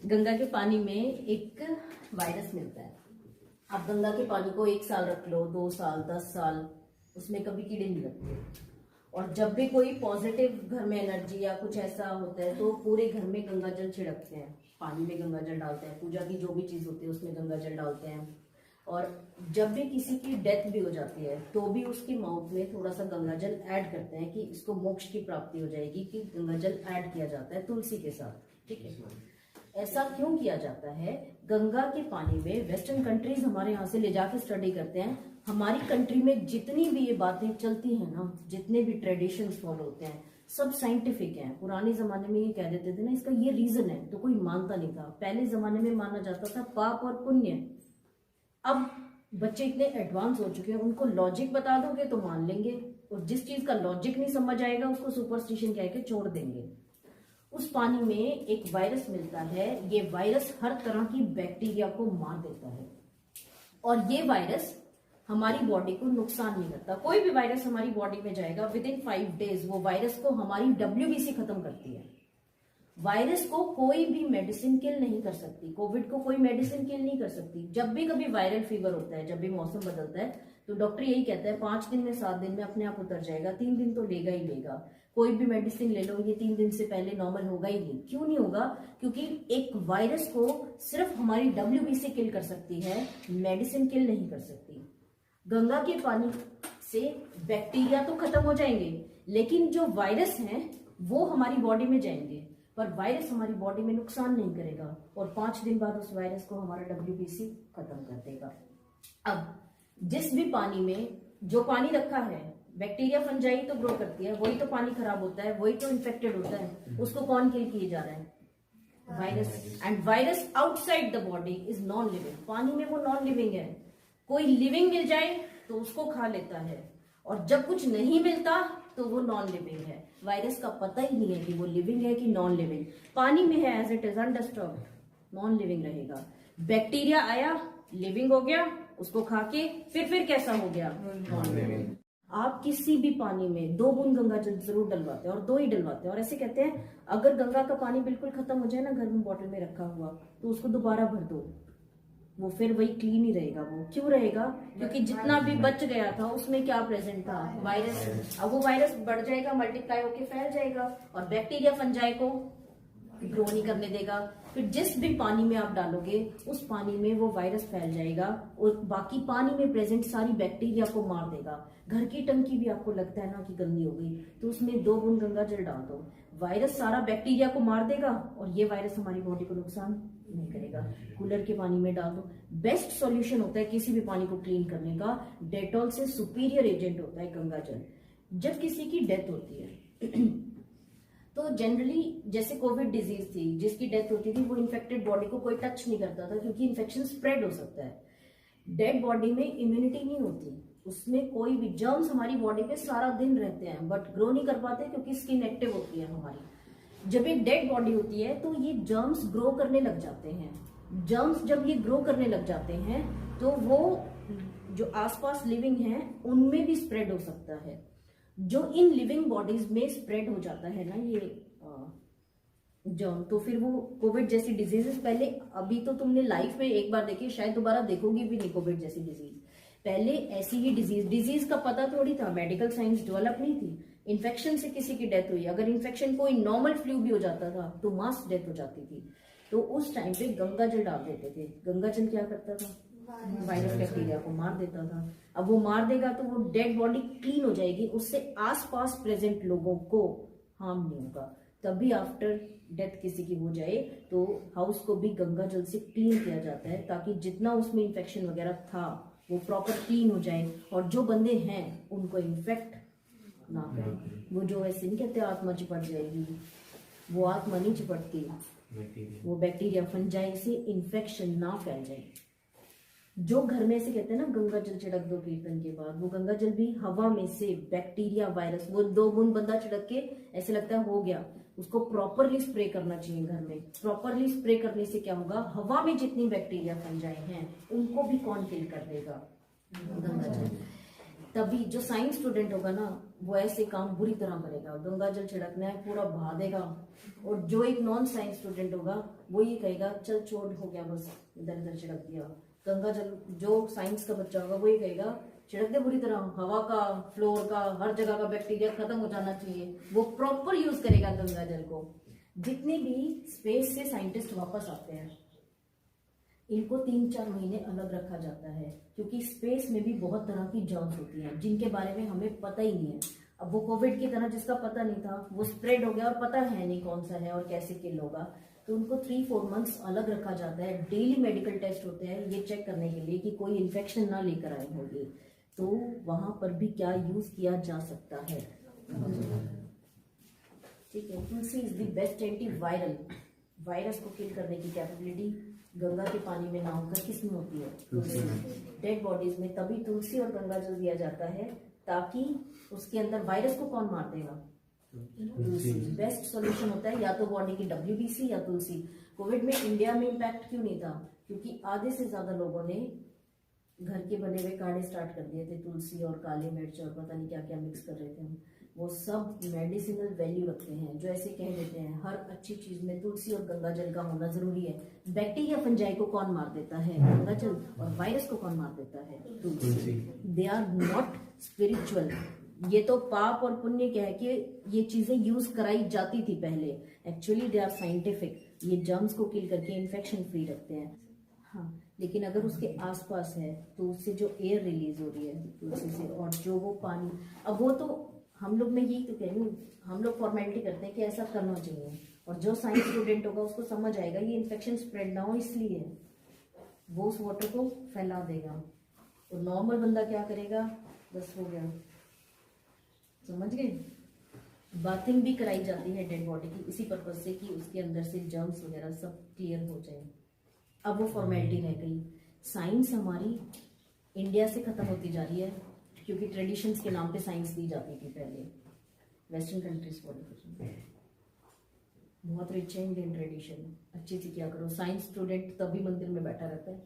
गंगा के पानी में एक वायरस मिलता है। आप गंगा के पानी को 1 साल रख लो, 2 साल, 10 साल, उसमें कभी कीड़े नहीं लगते। और जब भी कोई पॉजिटिव घर में एनर्जी या कुछ ऐसा होता है तो पूरे घर में गंगा जल छिड़कते हैं, पानी में गंगा जल डालते हैं, पूजा की जो भी चीज होती है उसमें गंगा जल डालते हैं। और जब भी किसी की डेथ भी हो जाती है तो भी उसकी माउथ में थोड़ा सा गंगा जल ऐड करते हैं कि इसको मोक्ष की प्राप्ति हो जाएगी, कि गंगा जल ऐड किया जाता है तुलसी के साथ। ठीक है, ऐसा क्यों किया जाता है? गंगा के पानी में वेस्टर्न कंट्रीज हमारे यहाँ से ले जाके स्टडी करते हैं। हमारी कंट्री में जितनी भी ये बातें चलती हैं ना, जितने भी ट्रेडिशंस फॉलो होते हैं, सब साइंटिफिक हैं। पुराने जमाने में ये कह देते थे ना इसका ये रीजन है, तो कोई मानता नहीं था। पहले जमाने में माना जाता था पाप और पुण्य। अब बच्चे इतने एडवांस हो चुके हैं, उनको लॉजिक बता दोगे तो मान लेंगे, और जिस चीज का लॉजिक नहीं समझ आएगा उसको सुपरस्टिशन कह के छोड़ देंगे। उस पानी में एक वायरस मिलता है। ये वायरस हर तरह की बैक्टीरिया को मार देता है, और ये वायरस हमारी बॉडी को नुकसान नहीं करता। कोई भी वायरस हमारी बॉडी में जाएगा, विद इन 5 डेज वो वायरस को हमारी WBC खत्म करती है। वायरस को कोई भी मेडिसिन किल नहीं कर सकती। कोविड को कोई मेडिसिन किल नहीं कर सकती। जब भी कभी वायरल फीवर होता है, जब भी मौसम बदलता है, तो डॉक्टर यही कहता है 5 दिन में 7 दिन में अपने आप उतर जाएगा। 3 दिन तो लेगा ही लेगा। कोई भी मेडिसिन ले लो, ये 3 दिन से पहले नॉर्मल होगा ही नहीं। क्यों नहीं होगा? क्योंकि एक वायरस को सिर्फ हमारी WBC किल कर सकती है, मेडिसिन किल नहीं कर सकती। गंगा के पानी से बैक्टीरिया तो खत्म हो जाएंगे, लेकिन जो वायरस हैं वो हमारी बॉडी में जाएंगे, पर वायरस हमारी बॉडी में नुकसान नहीं करेगा, और 5 दिन बाद उस वायरस को हमारा WBC खत्म कर देगा। अब जिस भी पानी में जो पानी रखा है, बैक्टीरिया फंजाई तो ग्रो करती है, वही तो पानी खराब होता है, वही तो इन्फेक्टेड होता है। उसको कौन किल किए जा रहा है? Virus. And virus outside the body is non living. पानी में वो नॉन लिविंग है। कोई लिविंग मिल जाए तो उसको खा लेता है, और जब कुछ नहीं मिलता तो वो नॉन लिविंग है। वायरस का पता ही नहीं है कि वो लिविंग है कि नॉन लिविंग। पानी में है as it is undisturbed, non living रहेगा। बैक्टीरिया आया, लिविंग हो गया, उसको खा के फिर कैसा हो गया? Non living. आप किसी भी पानी में 2 बूंद गंगा जल जरूर डलवाते हैं, और 2 ही डलवाते हैं। और ऐसे कहते हैं अगर गंगा का पानी बिल्कुल खत्म हो जाए ना, घर में बॉटल में रखा हुआ, तो उसको दोबारा भर दो, वो फिर वही क्लीन ही रहेगा। वो क्यों रहेगा? क्योंकि जितना भी बच गया था उसमें क्या प्रेजेंट था? वायरस। अब वो वायरस बढ़ जाएगा, मल्टीप्लाई होके फैल जाएगा, और बैक्टीरिया फंजाई को ग्रो नहीं करने देगा। फिर जिस भी पानी में आप डालोगे उस पानी में वो वायरस फैल जाएगा, और बाकी पानी में प्रेजेंट सारी बैक्टीरिया को मार देगा। घर की टंकी भी आपको लगता है ना कि गंदी हो गई, तो उसमें 2 बूंद गंगा जल डाल दो, वायरस सारा बैक्टीरिया को मार देगा, और ये वायरस हमारी बॉडी को नुकसान नहीं करेगा। कूलर के पानी में डाल दो। बेस्ट सॉल्यूशन होता है किसी भी पानी को क्लीन करने का, डेटॉल से सुपीरियर एजेंट होता है गंगा जल। जब किसी की डेथ होती है तो जनरली जैसे कोविड डिजीज थी, जिसकी डेथ होती थी वो इन्फेक्टेड बॉडी को कोई टच नहीं करता था, क्योंकि इन्फेक्शन स्प्रेड हो सकता है। डेड बॉडी में इम्यूनिटी नहीं होती, उसमें कोई भी जर्म्स हमारी बॉडी पे सारा दिन रहते हैं, बट ग्रो नहीं कर पाते क्योंकि स्किन एक्टिव होती है हमारी। जब एक डेड बॉडी होती है तो ये जर्म्स ग्रो करने लग जाते हैं। जर्म्स जब ये ग्रो करने लग जाते हैं तो वो जो आसपास लिविंग हैं उनमें भी स्प्रेड हो सकता है। जो इन लिविंग बॉडीज में स्प्रेड हो जाता है ना ये जर्म, तो फिर वो कोविड जैसी डिजीजेस, पहले अभी तो तुमने लाइफ में एक बार देखी, शायद दोबारा देखोगी भी नहीं कोविड जैसी डिजीज। पहले ऐसी ही डिजीज का पता थोड़ी था, मेडिकल साइंस डेवलप नहीं थी। इन्फेक्शन से किसी की डेथ हुई, अगर इन्फेक्शन कोई नॉर्मल फ्लू भी हो जाता था तो मास डेथ हो जाती थी, तो उस टाइम पे गंगा जल डाल देते थे। गंगा जल क्या करता था? वायरस बैक्टीरिया को मार देता था। अब वो मार देगा तो वो डेड बॉडी क्लीन हो जाएगी, उससे आसपास प्रेजेंट लोगों को हार्म नहीं होगा। तभी आफ्टर डेथ किसी की हो जाए तो हाउस को भी गंगा जल से क्लीन किया जाता है, ताकि जितना उसमें इन्फेक्शन वगैरह था वो प्रॉपर क्लीन हो जाए, और जो बंदे हैं उनको इन्फेक्ट ना करें। वो जो ऐसे नहीं कहते आत्मा चिपट जाएगी, वो आत्मा नहीं चिपटती, वो बैक्टीरिया फंजाई से इन्फेक्शन ना फैल जाए। जो घर में से कहते हैं ना गंगा जल छिड़क दो कीर्तन के बाद, वो गंगा जल भी हवा में से बैक्टीरिया वायरस, वो 2 बूंद बंदा छिड़क के ऐसे लगता है हो गया, उसको प्रॉपरली स्प्रे करना चाहिए घर में। प्रॉपरली स्प्रे करने से क्या होगा? हवा में जितनी बैक्टीरिया फंजाई हैं उनको भी कौन किल कर देगा? गंगा जल। तभी जो साइंस स्टूडेंट होगा ना वो ऐसे काम बुरी तरह करेगा, गंगा जल छिड़कना है पूरा बहा देगा। और जो एक नॉन साइंस स्टूडेंट होगा वो ये कहेगा चल छोड़ हो गया बस इधर इधर छिड़क दिया। गंगा जल जो साइंस का बच्चा होगा वो ये कहेगा छिड़क दे बुरी तरह, हवा का, फ्लोर का, हर जगह का बैक्टीरिया खत्म हो जाना चाहिए, वो प्रॉपर यूज करेगा गंगा जल को। जितने भी स्पेस से साइंटिस्ट वापस आते हैं इनको 3-4 महीने अलग रखा जाता है, क्योंकि स्पेस में भी बहुत तरह की जर्म्स होती हैं जिनके बारे में हमें पता ही नहीं है। अब वो कोविड की तरह जिसका पता नहीं था वो स्प्रेड हो गया और पता है नहीं कौन सा है और कैसे किल होगा, तो उनको 3-4 मंथ्स अलग रखा जाता है। डेली मेडिकल टेस्ट होते हैं ये चेक करने के लिए कि कोई इन्फेक्शन ना लेकर आए होंगे, तो वहां पर भी क्या यूज किया जा सकता है। ठीक है, Tulsi is the best antiviral. Virus को किल करने की कैपेबिलिटी गंगा के पानी में ना होकर किसमें होती है? तुलसी। डेड बॉडीज में तभी तुलसी और गंगा जल दिया जाता है ताकि उसके अंदर वायरस को कौन मार देगा? तुलसी। बेस्ट सॉल्यूशन होता है या तो बॉडी की WBC या तुलसी। कोविड में इंडिया में इम्पैक्ट क्यों नहीं था? क्योंकि आधे से ज्यादा लोगों ने घर के बने हुए काढ़े स्टार्ट कर दिए थे, तुलसी और काली मिर्च और पता नहीं क्या क्या मिक्स कर रहे थे हम। वो सब मेडिसिनल वैल्यू रखते हैं, जो ऐसे कह देते हैं हर अच्छी चीज में तुलसी और गंगा जल का होना जरूरी है। बैक्टीरिया फंजाई को कौन मार देता है? गंगा जल। और वायरस को कौन मार देता है? Tulsi. They are not spiritual. ये तो पाप और पुण्य कह के ये चीजें यूज कराई जाती थी पहले, एक्चुअली दे आर साइंटिफिक। ये जर्म्स को किल करके इन्फेक्शन फ्री रखते हैं। हाँ, लेकिन अगर उसके आसपास है तो उससे जो एयर रिलीज हो रही है तुलसी से, और जो वो पानी, अब वो तो हम लोग में यही तो कह रही हूँ, हम लोग फॉर्मेलिटी करते हैं कि ऐसा करना चाहिए, और जो साइंस स्टूडेंट होगा उसको समझ आएगा ये इन्फेक्शन स्प्रेड ना हो इसलिए वो उस वाटर को फैला देगा। और नॉर्मल बंदा क्या करेगा? बस हो गया, समझ गए। बाथिंग भी कराई जाती है डेड बॉडी की इसी पर्पज से कि उसके अंदर से जर्म्स वगैरह सब क्लियर हो जाए। अब वो फॉर्मेलिटी रह गई। साइंस हमारी इंडिया से खत्म होती जा रही है क्योंकि ट्रेडिशंस के नाम पे साइंस दी जाती थी पहले। वेस्टर्न कंट्रीज फॉलो कर रही हैं, बहुत रिच है इंडियन ट्रेडिशन, अच्छे से किया करो। साइंस स्टूडेंट तभी मंदिर में बैठा रहता है।